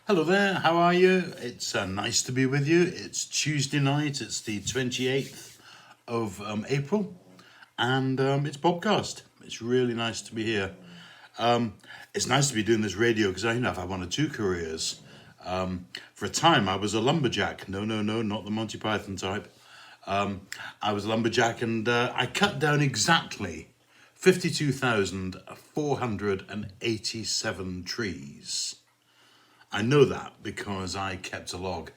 Hello there, how are you? It's nice to be with you. It's Tuesday night, it's the 28th of April, and it's BOBCAST. It's really nice to be here. It's nice to be doing this radio because I've had one or two careers. For a time, I was a lumberjack. No, not the Monty Python type. I was a lumberjack and I cut down exactly 52,487 trees. I know that because I kept a log.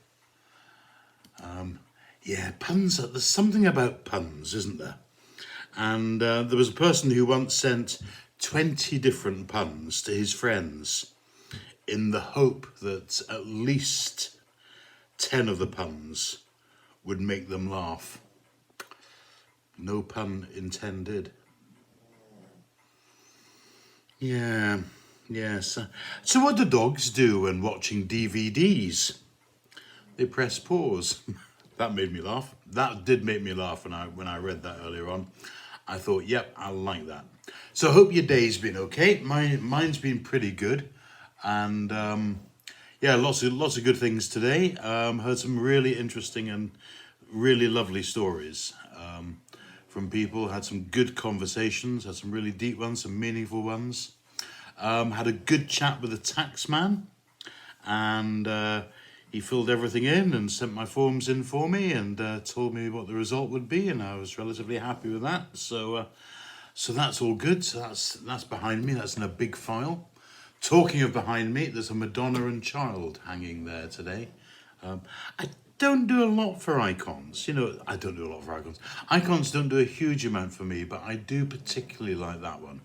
Puns, there's something about puns, isn't there? And there was a person who once sent 20 different puns to his friends in the hope that at least 10 of the puns would make them laugh. No pun intended. Yes. So what do dogs do when watching DVDs? They press pause. That made me laugh. That did make me laugh when I read that earlier on. I thought, yep, I like that. So I hope your day's been okay. Mine's been pretty good, and lots of good things today. Heard some really interesting and really lovely stories from people. Had some good conversations. Had some really deep ones, some meaningful ones. Had a good chat with the tax man, and he filled everything in and sent my forms in for me and told me what the result would be, and I was relatively happy with that. So that's all good. So that's behind me. That's in a big file. Talking of behind me, there's a Madonna and Child hanging there today. I don't do a lot for icons. I don't do a lot for icons. Icons don't do a huge amount for me, but I do particularly like that one.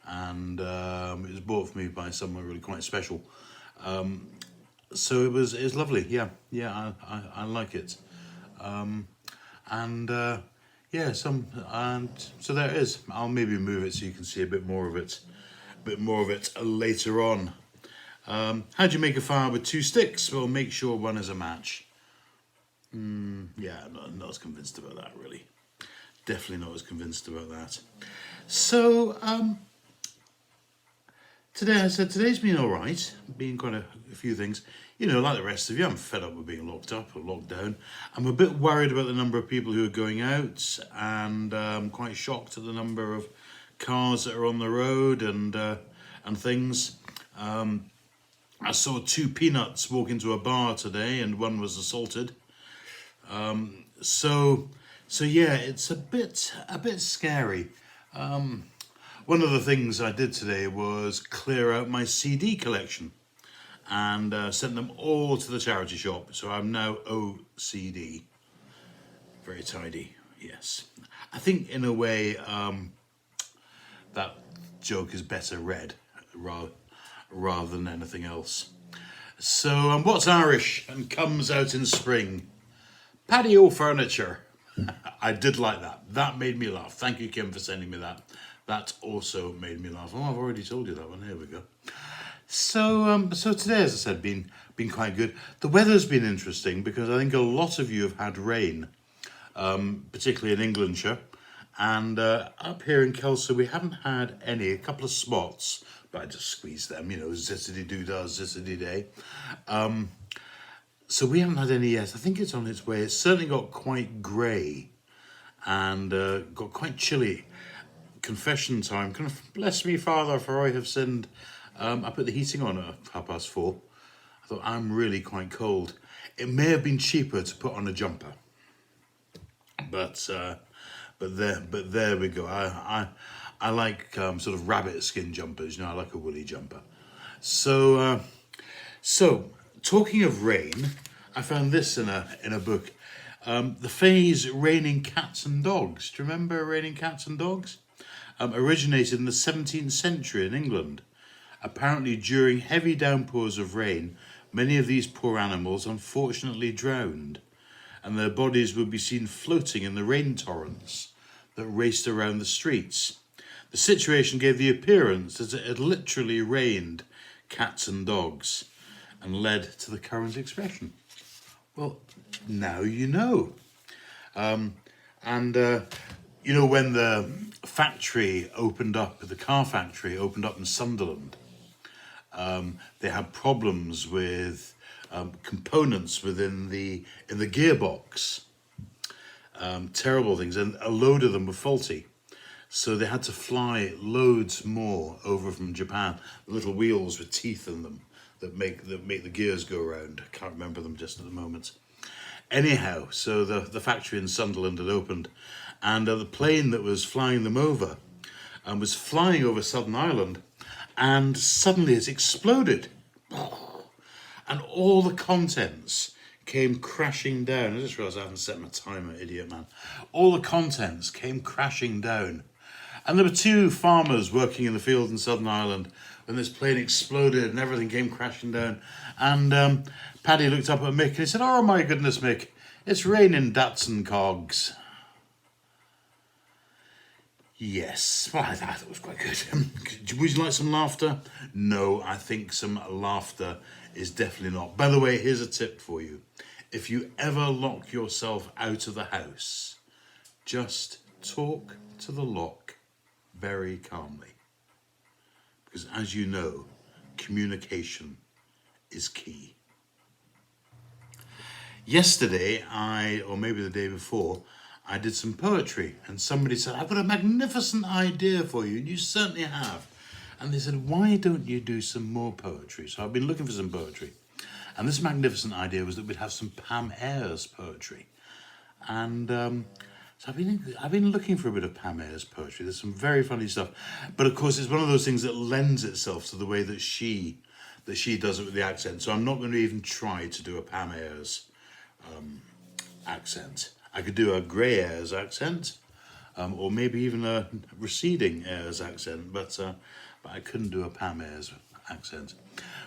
And it was bought for me by someone really quite special. So it was lovely. I like it. So there it is. I'll maybe move it so you can see a bit more of it later on. How do you make a fire with two sticks? Well, make sure one is a match. I'm not as convinced about that, really. Definitely not as convinced about that. So today's been all right. Been quite a few things. Like the rest of you, I'm fed up with being locked up or locked down. I'm a bit worried about the number of people who are going out, and I'm quite shocked at the number of cars that are on the road and things. I saw two peanuts walk into a bar today, and one was assaulted. It's a bit scary. One of the things I did today was clear out my CD collection and sent them all to the charity shop. So I'm now OCD. Very tidy, yes. I think in a way that joke is better read rather than anything else. So what's Irish and comes out in spring? Patio furniture. I did like that. That made me laugh. Thank you, Kim, for sending me that. That also made me laugh. Oh, I've already told you that one. Here we go. So today, as I said, been quite good. The weather's been interesting because I think a lot of you have had rain, particularly in Englandshire, and up here in Kelso we haven't had any. A couple of spots, but I just squeezed them. Zizzity doo does, zizzity day. So we haven't had any yet. I think it's on its way. It's certainly got quite grey and got quite chilly. Confession time. Bless me, Father, for I have sinned. I put the heating on at 4:30. I thought, I'm really quite cold. It may have been cheaper to put on a jumper, but there we go. I like sort of rabbit skin jumpers. I like a woolly jumper. So talking of rain, I found this in a book. The phrase "raining cats and dogs." Do you remember raining cats and dogs? Originated in the 17th century in England. Apparently, during heavy downpours of rain, many of these poor animals unfortunately drowned, and their bodies would be seen floating in the rain torrents that raced around the streets. The situation gave the appearance that it had literally rained cats and dogs, and led to the current expression. Well, now you know. When the factory opened up, the car factory opened up in Sunderland, They had problems with components in the gearbox. Terrible things, and a load of them were faulty. So they had to fly loads more over from Japan. The little wheels with teeth in them that make the gears go round. I can't remember them just at the moment. Anyhow, so the factory in Sunderland had opened, and the plane that was flying them over was flying over Southern Ireland, and suddenly it exploded. And all the contents came crashing down. I just realised I haven't set my timer, idiot man. All the contents came crashing down. And there were two farmers working in the field in Southern Ireland when this plane exploded and everything came crashing down. And Paddy looked up at Mick and he said, "Oh my goodness, Mick, it's raining Datsun cogs." Yes, well, I thought it was quite good. Would you like some laughter? No, I think some laughter is definitely not. By the way, here's a tip for you. If you ever lock yourself out of the house, just talk to the lock very calmly. Because as you know, communication is key. Yesterday, or maybe the day before, I did some poetry, and somebody said, "I've got a magnificent idea for you," and you certainly have. And they said, "Why don't you do some more poetry?" So I've been looking for some poetry. And this magnificent idea was that we'd have some Pam Ayres poetry. And so I've been looking for a bit of Pam Ayres poetry. There's some very funny stuff. But of course, it's one of those things that lends itself to the way that she does it with the accent. So I'm not going to even try to do a Pam Ayres accent. I could do a Grey Ayres accent, or maybe even a receding Ayres accent, but I couldn't do a Pam Ayres accent.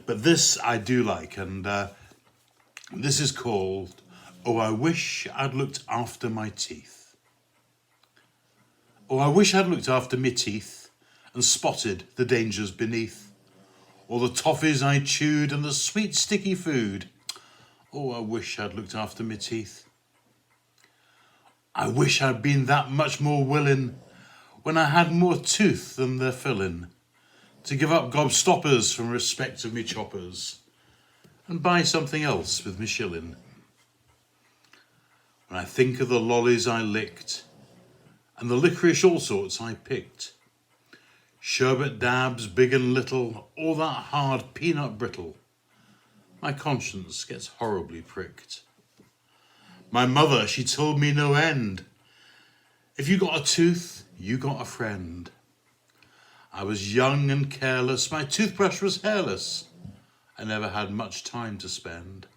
But this I do like, and this is called "Oh, I Wish I'd Looked After My Teeth." Oh, I wish I'd looked after my teeth and spotted the dangers beneath, or the toffees I chewed and the sweet sticky food. Oh, I wish I'd looked after my teeth. I wish I'd been that much more willing when I had more tooth than they're filling, to give up gobstoppers from respect of me choppers and buy something else with me shilling. When I think of the lollies I licked and the licorice all sorts I picked, sherbet dabs big and little, all that hard peanut brittle, my conscience gets horribly pricked. My mother, she told me no end. If you got a tooth, you got a friend. I was young and careless, my toothbrush was hairless. I never had much time to spend.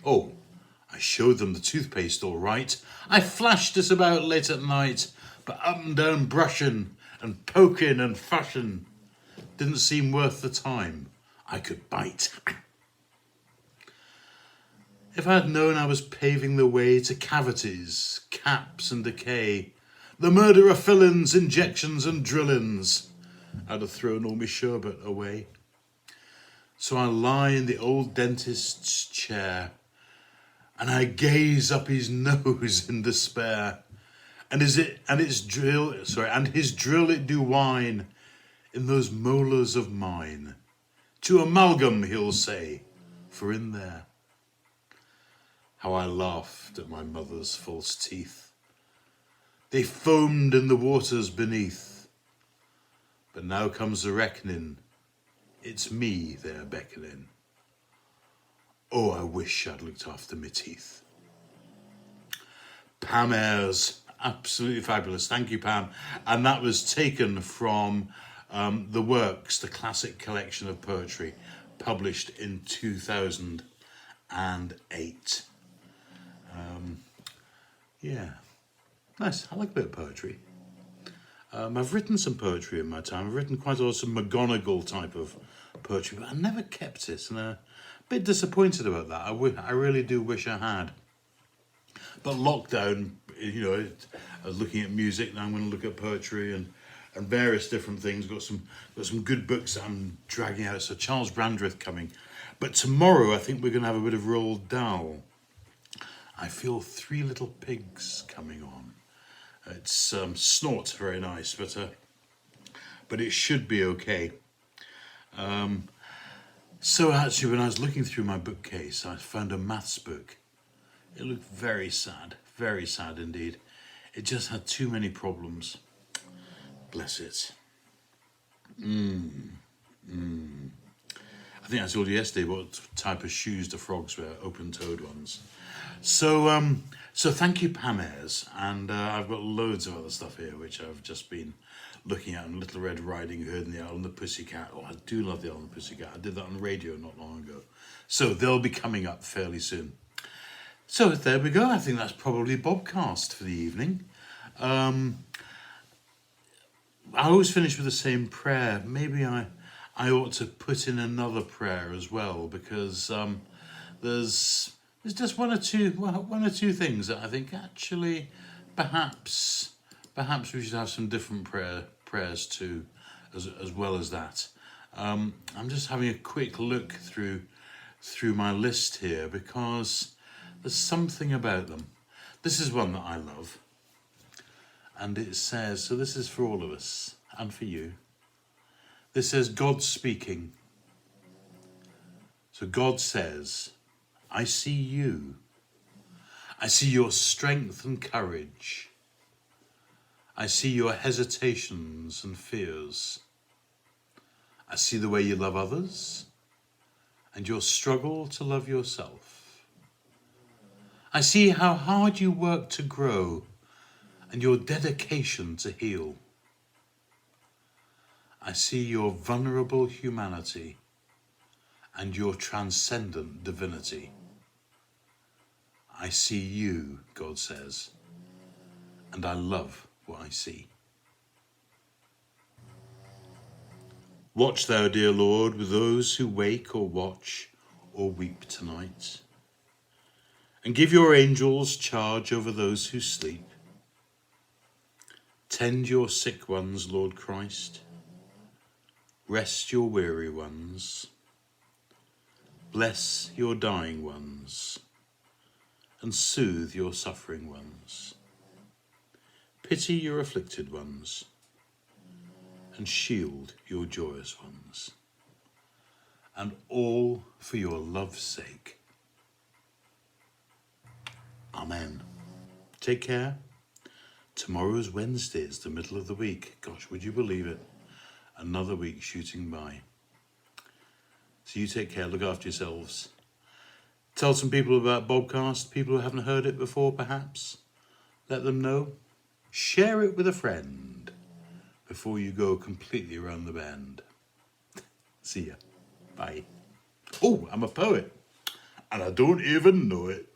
Oh, I showed them the toothpaste all right. I flashed it about late at night, but up and down brushing and poking and fushing didn't seem worth the time. I could bite. If I had known I was paving the way to cavities, caps and decay, the murder of fillings, injections and drillings, I'd have thrown all my sherbet away. So I lie in the old dentist's chair, and I gaze up his nose in despair, and his drill it do whine in those molars of mine. To amalgam, he'll say, for in there. How I laughed at my mother's false teeth. They foamed in the waters beneath. But now comes the reckoning. It's me they're beckoning. Oh, I wish I'd looked after my teeth. Pam Ayres, absolutely fabulous. Thank you, Pam. And that was taken from The Works, the classic collection of poetry, published in 2008. Yeah, nice. I like a bit of poetry. I've written some poetry in my time. I've written quite a lot of some McGonagall type of poetry, but I never kept it, and I'm a bit disappointed about that. I really do wish I had. But lockdown, I was looking at music, now I'm going to look at poetry and various different things. Got some good books that I'm dragging out. So Charles Brandreth coming, but tomorrow I think we're going to have a bit of Roald Dahl. I feel Three Little Pigs coming on. It's snort very nice, but it should be okay. So actually, when I was looking through my bookcase, I found a maths book. It looked very sad indeed. It just had too many problems. Bless it. I think I told you yesterday what type of shoes the frogs wear, open-toed ones. So thank you, Pam Ayres, and I've got loads of other stuff here which I've just been looking at. Little Red Riding Hood and the Owl and the Pussycat. Oh, I do love the Owl and the Pussycat. I did that on the radio not long ago. So they'll be coming up fairly soon. So there we go. I think that's probably Bobcast for the evening. I always finish with the same prayer. Maybe I ought to put in another prayer as well, because there's just one or two things that I think actually perhaps we should have some different prayers too, as well as that. I'm just having a quick look through my list here, because there's something about them. This is one that I love, and it says, so this is for all of us and for you. This says God speaking. So God says, I see you. I see your strength and courage. I see your hesitations and fears. I see the way you love others and your struggle to love yourself. I see how hard you work to grow and your dedication to heal. I see your vulnerable humanity and your transcendent divinity. I see you, God says, and I love what I see. Watch thou, dear Lord, with those who wake or watch or weep tonight, and give your angels charge over those who sleep. Tend your sick ones, Lord Christ. Rest your weary ones. Bless your dying ones, and soothe your suffering ones. Pity your afflicted ones, and shield your joyous ones. And all for your love's sake. Amen. Take care. Tomorrow's Wednesday. It's the middle of the week. Gosh, would you believe it? Another week shooting by. So you take care, look after yourselves. Tell some people about Bobcast, people who haven't heard it before perhaps. Let them know. Share it with a friend before you go completely around the bend. See ya. Bye. Oh, I'm a poet, and I don't even know it.